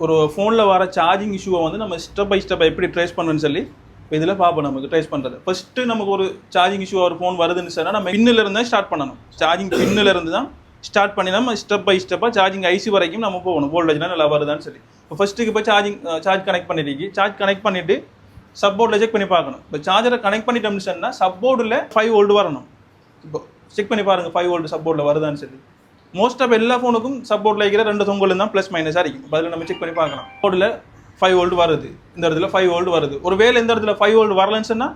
ஒரு ஃபோனில் வர சார்ஜிங் இஷ்யூவை வந்து நம்ம ஸ்டெப் பை ஸ்டெப் எப்படி ட்ரேஸ் பண்ணணும்னு சொல்லி இப்போ இதில் பார்ப்போம். நமக்கு ட்ரேஸ் பண்ணுறது ஃபஸ்ட்டு நமக்கு ஒரு சார்ஜிங் இஷ்யூ ஒரு ஃபோன் வருதுன்னு சொன்னால் நம்ம பின்னில் இருந்தால் ஸ்டார்ட் பண்ணணும். சார்ஜிங் பின்னில் இருந்து தான் ஸ்டார்ட் பண்ணி நம்ம ஸ்டெப் பை ஸ்டெப்பாக சார்ஜிங் ஐசி வரைக்கும் நம்ம போகணும். வோல்டேஜ்லாம் நல்லா வருதான்னு சொல்லி இப்போ ஃபஸ்ட்டுக்கு இப்போ சார்ஜ் கனெக்ட் பண்ணிட்டு சார்ஜ் கனெக்ட் பண்ணிவிட்டு சப்போர்ட்டில் செக் பண்ணி பார்க்கணும். இப்போ சார்ஜரை கனெக்ட் பண்ணிட்டோம்னு சொன்னால் சப்போர்ட்டில் 5 வோல்ட் வரணும். இப்போ செக் பண்ணி பாருங்கள் 5 வோல்ட் சப்போர்ட்டில் வருதான்னு சொல்லி. மோஸ்ட் ஆஃப் எல்லா ஃபோனுக்கும் சப்போர்ட்டில் இருக்கிற 2 தொங்கல் தான் ப்ளஸ் மைனஸாக இருக்கும். இப்போ அதில் நம்ம செக் பண்ணி பார்க்கலாம். சப்போர்ட்டில் 5 வோல்ட் வருது, இந்த இடத்துல 5 வோல்ட் வருது. ஒரு வேலை இந்த இடத்துல 5 வோல்ட் வரலன்னு சொன்னால்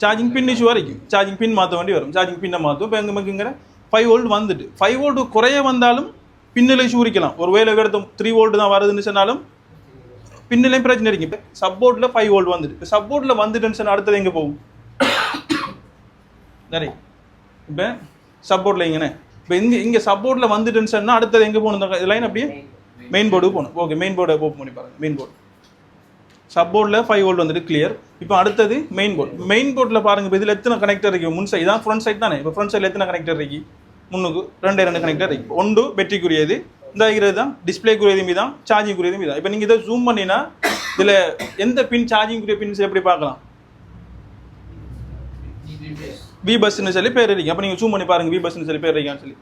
சார்ஜிங் பின் இஷ்யூ வரைக்கும் சார்ஜிங் பின் மாற்ற வேண்டி வரும். சார்ஜிங் பின்னை மாற்றும். இப்போ எங்கேங்கிற 5 வோல்ட் வந்துட்டு 5 வோல்ட் குறைய வந்தாலும் பின்னில் இஷ்யூ இருக்கலாம். ஒரு வேலை எடுத்து 3 வோல்ட் தான் வருதுன்னு சொன்னாலும் பின்னிலையும் பிரச்சனை இருக்கு. இப்போ சப்போர்ட்டில் 5 வோல்ட் வந்துட்டு இப்போ சப்போர்ட்டில் வந்துட்டுன்னு சொன்னால் அடுத்தது எங்கே போகும்? சரி, இப்போ சப்போர்ட்டில் இங்கேண்ணே இப்போ இங்கே சப்போர்ட்டில் வந்துட்டுன்னு சொன்னால் அடுத்தது எங்கே போகணும்? இந்த லைன் அப்படியே மெயின் போர்டுக்கு போகணும். ஓகே, மெயின் போர்டை ஓப்பன் பண்ணி பாருங்கள். மெயின் போர்டு சப்போர்ட்டில் 5 வோல்ட் வந்துட்டு கிளியர். இப்போ அடுத்தது மெயின் போர்டு. மெயின் போர்ட்டில் பாருங்கள் இப்போ இதில் எத்தனை கனெக்டர் இருக்குது? முன் சைடு தான் ஃப்ரண்ட் சைட் தானே. இப்போ ஃப்ரண்ட் சைடில் எத்தனை கனெக்டர் இருக்கு? முன்னுக்கு 2 கனெக்டர் இருக்குது. ஒன்று பேட்டரிக்குரியது, இந்த இருக்கிறது தான் டிஸ்பிளேக்குரியது மீதான், சார்ஜிங்குரியது மீதான். இப்போ நீங்கள் இதை ஜூம் பண்ணினா இதில் எந்த பின் சார்ஜிங்குரிய பின்ஸ் எப்படி பார்க்கலாம்? வி பஸ்ன்னு சொல்லி பேர் இருக்கீங்க. அப்போ நீங்கள் ஜூம் பண்ணி பாருங்கள் வி பஸ்ன்னு சொல்லி பேர் இருக்கான்னு சொல்லி.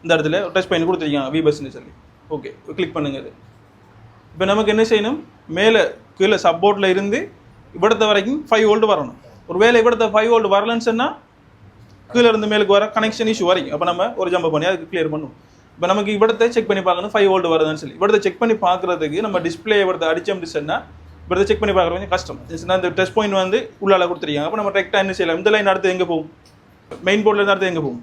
இந்த இடத்துல டச் பண்ணி கொடுத்துருக்கீங்க வி பஸ்ன்னு சொல்லி. ஓகே, கிளிக் பண்ணுங்க. அது இப்போ நமக்கு என்ன செய்யணும்? மேலே கீழே சப்போர்ட்டில் இருந்து இவ்வளத்த வரைக்கும் 5 வோல்ட் வரணும். ஒரு வேலை இவ்வளத்த 5 வோல்ட் வரலன்னு சொன்னால் கீழே இருந்து மேலுக்கு வர கனெக்ஷன் இஷ்யூ வரைக்கும் அப்போ நம்ம ஒரு ஜம்பை பண்ணி அதுக்கு கிளியர் பண்ணுவோம். இப்போ நமக்கு இவ்வளத்தை செக் பண்ணி பார்க்கணும் 5 வோல்ட் வருதுன்னு சொல்லி. இவ்வளத்தை செக் பண்ணி பார்க்குறதுக்கு நம்ம டிஸ்பிளே இவ்வளத்தை அடிச்சோம்னு சொன்னால் இவ்வளத்தை செக் பண்ணி பார்க்குறது கொஞ்சம் கஷ்டம். இந்த டெஸ்ட் பாயிண்ட் வந்து உள்ளால கொடுத்துருக்காங்க. அப்போ நம்ம கரெக்டாக என்ன செய்யலாம்? இந்த லைன் அடுத்து எங்கே போகும்? மெயின் போர்டில் இருந்து அடுத்து எங்கே போகும்?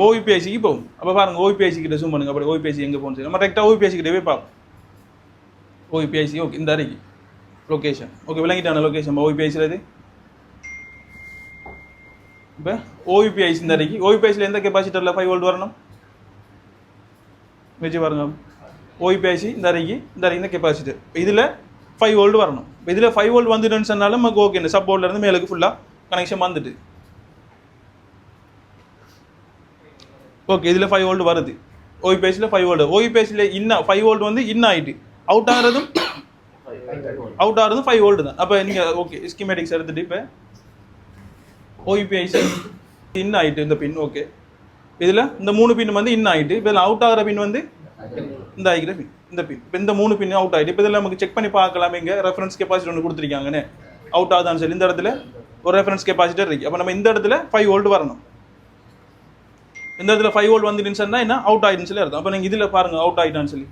ஓவிபிஐசிக்கு போகும். அப்போ பாருங்கள் ஓவிபிஐசி கிட்ட ஜூம் பண்ணுங்க. அப்படி ஓவிபிஐசி எங்கே போகணும் சொல்லி நம்ம கரெக்டாக ஓவிபிஐசி கிட்டே போய் பார்ப்போம். ஓவிபிஐசி ஓகே, இந்த அறைக்கு லொக்கேஷன் ஓகே, விளங்கிட்டான லொக்கேஷன் ஓவிபிஐசியில் இது. இப்போ ஓவிபிஐசி இந்த அறைக்கு ஓவிபிஐசியில் எந்த கெப்பாசிட்டரில் 5 வோல்ட் வரணும் வச்சு பாருங்க. ஓவிபிஐசி இந்த அறைக்கு இந்த கெப்பாசிட்டர் இதில் 5 வோல்ட் வரணும். இப்போ இதில் 5 வோல்ட் வந்துட்டுன்னு சொன்னாலும் நமக்கு ஓகே, இந்த சப்போர்ட்லேருந்து மேலுக்கு ஃபுல்லாக கனெக்ஷன் வந்துட்டு ஓகே. இதில் 5 வோல்ட் வருது. ஓவிபிஐசியில் 5 வோல்ட். ஓவிபிஐசியில் 5 வோல்ட் வந்து ஆகிட்டு அவுட் ஆகிறதும் 5 வோல்ட் தான். அப்போ நீங்கள் ஓகே ஸ்கீமேட்டிக்ஸ் எடுத்துகிட்டு இப்போ ஓவிபிஐசி ஆகிட்டு இந்த பின் ஓகே. இதில் இந்த 3 பின் வந்து ஆகிட்டு இப்போ இதில் அவுட் ஆகிற பின் வந்து இந்த ஆகிற பின் இந்த பின். இப்போ இந்த 3 பின் அவுட் ஆகிட்டு இப்போ இதில் நமக்கு செக் பண்ணி பார்க்கலாம். இங்கே ரெஃபரன்ஸ் கெப்பாசிட்டி ஒன்று கொடுத்துருக்காங்கன்னு அவுட் ஆகுதான்னு சொல்லி இந்த இடத்துல ஒரு ரெஃபரன்ஸ் கெப்பாசிட்டர் இருக்குது. அப்போ நம்ம இந்த இடத்துல 5 வோல்ட் வரணும். இந்த இடத்துல 5 வோல்ட் வந்துட்டுன்னு சொன்னால் என்ன அவுட் ஆகிடுன்னு சொல்லி அர்த்தம். அப்போ நீங்கள் இதில் பாருங்கள் அவுட் ஆகிட்டான்னு சொல்லி.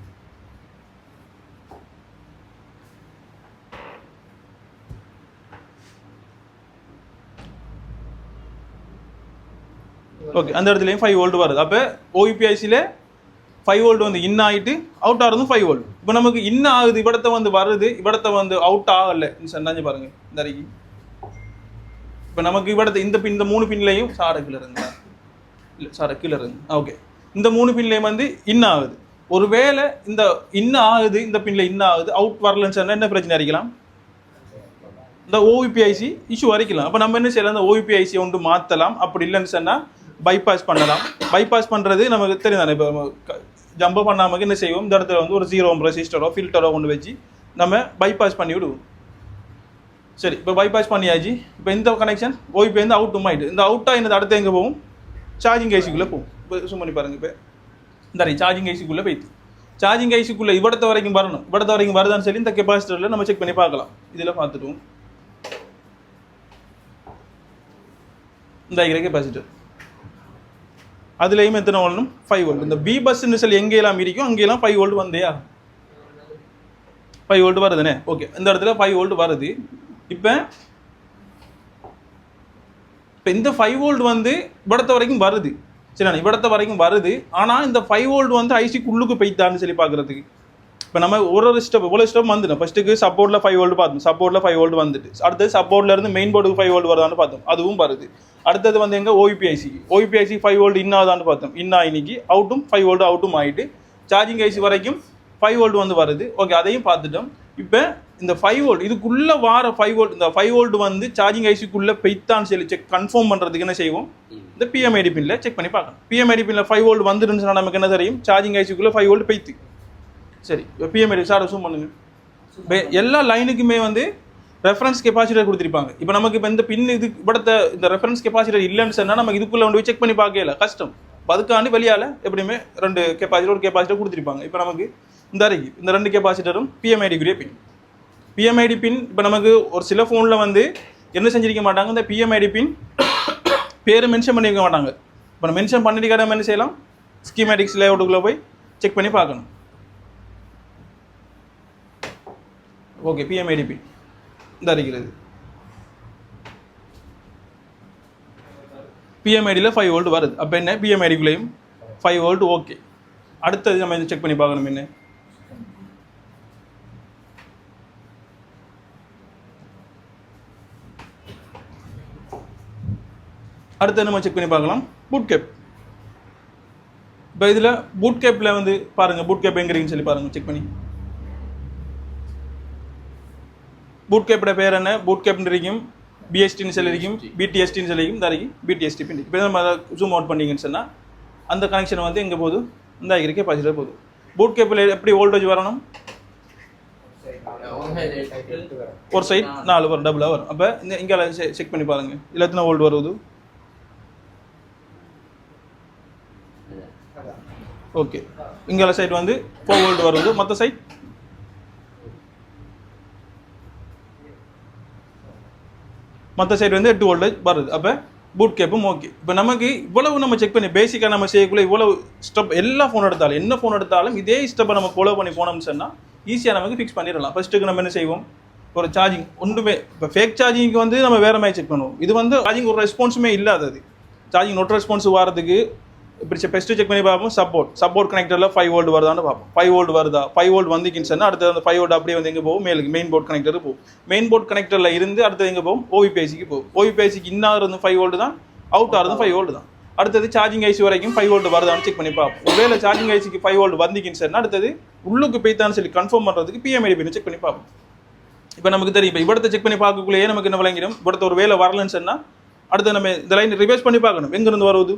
ஓகே, அந்த இடத்துலையும் 5 வோல்ட் வருது. அப்போ ஓவிபிஐசியில் 5 வோல்ட் வந்து ஆகிட்டு அவுட் ஆகிறதும் 5 வோல்ட். இப்போ நமக்கு ஆகுது இவ்வளத்தை வந்து வருது, இவ்வளத்தை வந்து அவுட் ஆகலை சொன்னாச்சு பாருங்கள் இந்த அறைக்கு. இப்போ நமக்கு இவ்வளத்தை இந்த 3 பின்லையும் கீழே இருங்க இல்லை கீழே இருங்க ஓகே. இந்த 3 பின்லையும் வந்து ஆகுது. ஒரு வேளை இந்த ஆகுது இந்த பின்னில் ஆகுது அவுட் வரலன்னு சொன்னால் என்ன பிரச்சனை அறிக்கலாம்? இந்த ஓவிபிஐசி இஷ்யூ வரைக்கலாம். அப்போ நம்ம என்ன செய்யலாம்? இந்த ஓவிபிஐசியை ஒன்று மாற்றலாம். அப்படி இல்லைன்னு சொன்னால் பைபாஸ் பண்ணலாம். பைபாஸ் பண்ணுறது நமக்கு தெரியும் தானே. இப்போ ஜம்பை பண்ணாமல் என்ன செய்வோம்? இந்த இடத்துல வந்து ஒரு 0 ரெசிஸ்டரோ ஃபில்டரோ கொண்டு வச்சு நம்ம பைபாஸ் பண்ணி விடுவோம். சரி, இப்போ பைபாஸ் பண்ணியாச்சு. இப்போ இந்த கனெக்ஷன் ஓவிபி வந்து அவுட்டும் ஆகிட்டு இந்த அவுட்டாக என்னது அடுத்து எங்கே போகும்? சார்ஜிங் ஐசிக்குள்ளே போகும். இப்போ சும்மா பண்ணி பாருங்கள். இப்போ இந்த சார்ஜிங் ஐசிக்குள்ளே போய்த்து சார்ஜிங் ஐசிக்குள்ளே இவ்வளத்த வரைக்கும் வரணும். இவ்வளத்த வரைக்கும் வருதான்னு சொல்லி இந்த கெப்பாசிட்டரில் நம்ம செக் பண்ணி பார்க்கலாம். இதில் பார்த்துட்டோம் இந்த இருக்கிற கெப்பாசிட்டர் அதுலேயும் எத்தனை வோல்ட்னும் 5 வோல்ட். இந்த பி பஸ்ன்னு சொல்லி எங்கேயெல்லாம் இருக்கும் அங்கேயெல்லாம் 5 வோல்ட் வந்தேயா 5 வோல்ட் வருதுண்ணே ஓகே. இந்த இடத்துல 5 வோல்ட் வருது. இப்போ இந்த 5 வோல்ட் வந்து இவ்வளத்த வரைக்கும் வருது. சரிண்ணா, இவ்வளத்த வரைக்கும் வருது. ஆனால் இந்த 5 வோல்ட் வந்து ஐசிக்கு உள்ளுக்கு போய்த்தான்னு சொல்லி பார்க்குறதுக்கு இப்போ நம்ம ஒரு ஸ்டெப் இவ்வளோ ஸ்டெப் வந்துடும். ஃபஸ்ட்டுக்கு சப்போர்ட்டில் 5 வோல்ட் பார்த்தோம். சப்போர்ட்டில் 5 வோல்ட் வந்துட்டு அடுத்தது சப்போர்ட்லேருந்து மெயின் போர்டுக்கு 5 வோல்ட் வருதான்னு பார்த்தோம். அதுவும் வருது. அடுத்தது வந்து எங்கே ஓவிபிஐசி 5 வோல்ட் ஆகுதான்னு பார்த்தோம். இன்னைக்கு அவுட்டும் 5 வோல்ட் அவுட்டும் ஆகிட்டு சார்ஜிங் ஐசி வரைக்கும் 5 வோல்ட் வந்து வருது ஓகே. அதையும் பார்த்துட்டோம். இப்போ இந்த 5 வோல்ட் இதுக்குள்ளே வார 5 வோல்ட் இந்த 5 வோல்ட் வந்து சார்ஜிங் ஐசிக்குள்ளே பெய்த்தான்னு சொல்லி செக் கன்ஃபார்ம் பண்ணுறதுக்கு என்ன செய்வோம் இந்த பிஎம்ஐடி பின்னில் செக் பண்ணி பார்க்கணும். பிஎம்ஐடி பின்னில் 5 வோல்ட் வந்துருந்துச்சுன்னா நமக்கு என்ன தெரியும் சார்ஜிங் ஐசிக்குள்ளே 5 வோல்ட் பெய்த்து. சரி இப்போ பிஎம்ஐடி சார் ஜூம் பண்ணுங்க. இப்போ எல்லா லைனுக்குமே வந்து ரெஃபரன்ஸ் கெப்பாசிட்டர் கொடுத்துருப்பாங்க. இப்போ நமக்கு இப்போ இந்த பின் இது இവിടുത്തെ இந்த ரெஃபரன்ஸ் கெப்பாசிட்டர் இல்லைன்னு சொன்னால் நமக்கு இதுக்குள்ளே வந்து செக் பண்ணி பார்க்கல கஷ்டம். அதுக்காண்டி வெளியால் எப்படியுமே 2 கெப்பாசிட்டர் ஒரு கெப்பாசிட்டர் கொடுத்துருப்பாங்க. இப்போ நமக்கு இந்த அறைக்கு இந்த 2 கெப்பாசிட்டரும் பிஎம்ஐடிக்குரிய பின். பிஎம்ஐடி பின் இப்போ நமக்கு ஒரு சில ஃபோனில் வந்து என்ன செஞ்சிருக்க மாட்டாங்க இந்த பிஎம்ஐடி பின் பேர் மென்ஷன் பண்ணியிருக்க மாட்டாங்க. இப்போ நம்ம மென்ஷன் பண்ணிட்டு நம்ம என்ன செய்யலாம் ஸ்கீமேட்டிக்ஸ் லேஅவுட்டுக்குள்ளே போய் செக் பண்ணி பார்க்கணும். ஓகே பிஎம்ஐடி பின் இந்த இருக்கிறது. பிஎம்ஐடியில் 5 வோல்ட் வருது. அப்போ என்ன பிஎம்ஐடிக்குள்ளேயும் 5 வோல்ட் ஓகே. அடுத்தது நம்ம செக் பண்ணி பார்க்கணும். என்ன அடுத்து நம்ம செக் பண்ணி பார்க்கலாம் பூட் கேப். இப்போ இதில் பூட் கேப்பில் வந்து பாருங்கள் பூட் கேப் எங்கிறீங்கன்னு சொல்லி பாருங்கள் செக் பண்ணி. பூட் கேப்போட பேர் என்ன பூட் கேப்னு இருக்கும் பிஎஸ்டின்னு சொல்லியிருக்கும் பிடிஎஸ்டின்னு சொல்லியிருக்கும் தரைக்கும் பிடிஎஸ்டி பின். இப்போ நம்ம அதை ஜூம் அவுட் பண்ணிங்கன்னு சொன்னால் அந்த கனெக்ஷன் வந்து எங்கே போகுது இந்த ஆகிருக்கே பாசிட்டிவ் போகுது. பூட் கேப்பில் எப்படி வோல்டேஜ் வரணும் ஒரு சைட் 4 வரும் டபுளாக வரும். அப்போ இந்த இங்கே செக் பண்ணி பாருங்கள் இதில் எத்தனை வோல்ட் வருது. ஓகே இங்கே சைட் வந்து 4 வோல்ட் வருது. மற்ற சைட் வந்து 8 வோல்டேஜ் வருது. அப்போ பூட் கேப்பும் ஓகே. இப்போ நமக்கு இவ்வளவு நம்ம செக் பண்ணி பேசிக்காக நம்ம செய்யக்குள்ள இவ்வளவு ஸ்டெப் எல்லா ஃபோன் எடுத்தாலும் என்ன ஃபோன் எடுத்தாலும் இதே ஸ்டெப்பை நம்ம ஃபாலோ பண்ணி போனோம்னு சொன்னால் ஈஸியாக நமக்கு ஃபிக்ஸ் பண்ணிடலாம். ஃபர்ஸ்ட்டுக்கு நம்ம என்ன செய்வோம் ஒரு சார்ஜிங் ஒன்றுமே இப்போ ஃபேக் சார்ஜிங்க்கு வந்து நம்ம வேறு மாதிரி செக் பண்ணுவோம். இது வந்து சார்ஜிங் ஒரு ரெஸ்பான்ஸுமே இல்லாதது. சார்ஜிங் நோட் ரெஸ்பான்ஸ் வரதுக்கு இப்படி ஃபஸ்ட்டு செக் பண்ணி பார்ப்போம். சப்போர்ட் கனெக்டரில் 5 வோல்ட் வருதான்னு பார்ப்போம். 5 வோல்ட் வருதா 5 வோல்ட் வந்துக்கின்னு சொன்னால் அடுத்தது அந்த 5 வோல்ட் அப்படியே வந்து எங்கே போகும் மேலுக்கு மெயின் போர்ட் கனெக்டர் போகும். மெயின் போர்ட் கனெக்டரில் இருந்து அடுத்தது எங்கே போகும் ஓவிபிஐசிக்கு போகும். ஓவிபிஐசிக்கு இன்னாக இருந்து 5 வோல்ட் தான் அவுட்டாக இருந்து 5 வோல்ட் தான். அடுத்தது சார்ஜிங் ஐசி வரைக்கும் 5 வோல்ட் வருதான்னு செக் பண்ணி பார்ப்போம். ஒருவேளை சார்ஜிங் ஐசிக்கு 5 வோல்ட் வந்துக்கின்னு சொன்னால் அடுத்தது உள்ளுக்கு போய்த்தான்னு சொல்லி கன்ஃபார்ம் பண்ணுறதுக்கு பிஎம்ஐடி பின் செக் பண்ணி பார்ப்போம். இப்போ நமக்கு தெரியும் இப்போ இவ்வளத்தை செக் பண்ணி பார்க்கக்குள்ளேயே நமக்கு என்ன விளங்கிடும் இவ்வளத்தை ஒரு வேலை வரலன்னு சொன்னால் அடுத்து நம்ம இந்த லைன் ரிவைஸ் பண்ணி பார்க்கணும் எங்கேருந்து வருவது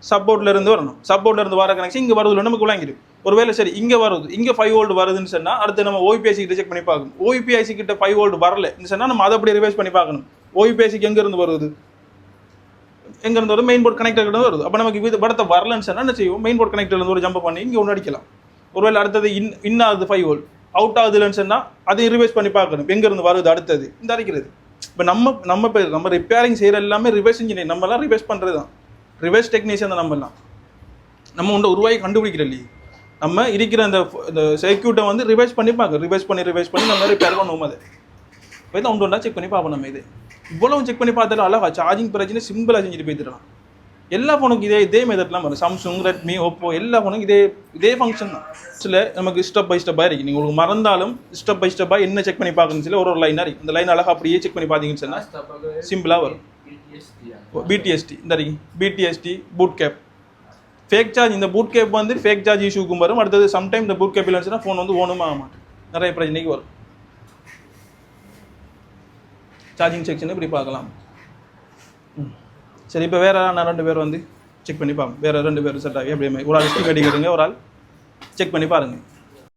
சப்போர்ட்ல இருந்து வரணும். சப்போர்ட்ல இருந்து வர கனெக்ஷன் இங்கே வருதுல நமக்கு விளங்கிடும். ஒருவேளை சரி இங்கே வருது இங்கே 5 வோல்ட் வருதுன்னு சொன்னால் அடுத்து நம்ம ஓவிபிஐசி கிட்ட செக் பண்ணி பார்க்கணும். ஓவிபிஐசி கிட்ட 5 வோல்ட் வரலன்னு சொன்னால் நம்ம அதை அப்படியே ரிவைஸ் பண்ணி பார்க்கணும். ஓவிபிஐசிக்கு எங்கேருந்து வருது எங்கேருந்து வரும் மெயின் போர்ட் கனெக்டர் கிட்ட வருது. அப்போ நமக்கு இது படத்தை வரலன்னு சொன்னால் என்ன செய்வோம் மெயின் போர்ட் கனெக்டர்லேருந்து ஒரு ஜம்ப் பண்ணி இங்கே ஒன்று அடிக்கலாம். ஒருவேளை அடுத்தது இன்னாகுது 5 வோல்ட் அவுட் ஆகுதுன்னு சொன்னால் அதையும் ரிவைஸ் பண்ணி பார்க்கணும் எங்கேருந்து வருது அடுத்தது இந்த அடிக்கிறது. இப்போ நம்ம ரிப்பேரிங் செய்கிற எல்லாமே ரிவைஸ் இன்ஜினியர் நம்மலாம் ரிவைஸ் பண்ணுறது தான் ரிவைஸ் டெக்னீஷியன் தான். நம்ம ஒன்று உருவாகி கண்டுபிடிக்கிற இல்லையே நம்ம இருக்கிற அந்த சர்க்யூட்டை வந்து ரிவைஸ் பண்ணி பார்க்க ரிவைஸ் பண்ணி நம்ம ரிப்பேர் பண்ணுவோம். அதை போய் தான் ஒன்று செக் பண்ணி பார்ப்போம். நம்ம இது இவ்வளவு செக் பண்ணி பார்த்தாலும் அழகா சார்ஜிங் பிரச்சனை சிம்பிளாக செஞ்சுட்டு போய்த்துடலாம். எல்லா ஃபோனுக்கு இதே மெத்தட்லாம் வரும். சாம்சங் ரெட்மி ஓப்போ எல்லா ஃபோனுக்கும் இதே ஃபங்க்ஷன் தான். சில நமக்கு ஸ்டெப் பை ஸ்டெப்பாக இருக்குது. நீங்கள் உங்களுக்கு மறந்தாலும் ஸ்டெப் பை ஸ்டெப்பாக என்ன செக் பண்ணி பார்க்கணும்னு சொல்லி ஒரு லைனாக இருக்குது. இந்த லைன் அழகாக அப்படியே செக் பண்ணி பார்த்தீங்கன்னு சொன்னால் சிம்பிளாக வரும். பிடிஎஸ்டி இந்த பிடிஎஸ்டி பூட் கேப் ஃபேக் சார்ஜ். இந்த பூட் கேப் வந்து ஃபேக் சார்ஜ் இஷ்யூக்கும் வரும். அடுத்தது சம்டைம் இந்த பூட் கேப் இல்லைன்னு ஃபோன் வந்து ஓனும் ஆக மாட்டேன் நிறைய பிரச்சனைக்கு வரும். சார்ஜிங் செக்ஷன் இப்படி பார்க்கலாம். சரி இப்போ வேறு நான் 2 பேர் வந்து செக் பண்ணி பார்ப்போம். வேறு 2 பேர் செட் ஆகி அப்படியே ஒரு ஆள் ஸ்டிக் அடிக்கிறதுங்க ஒரு ஆள் செக் பண்ணி பாருங்கள்.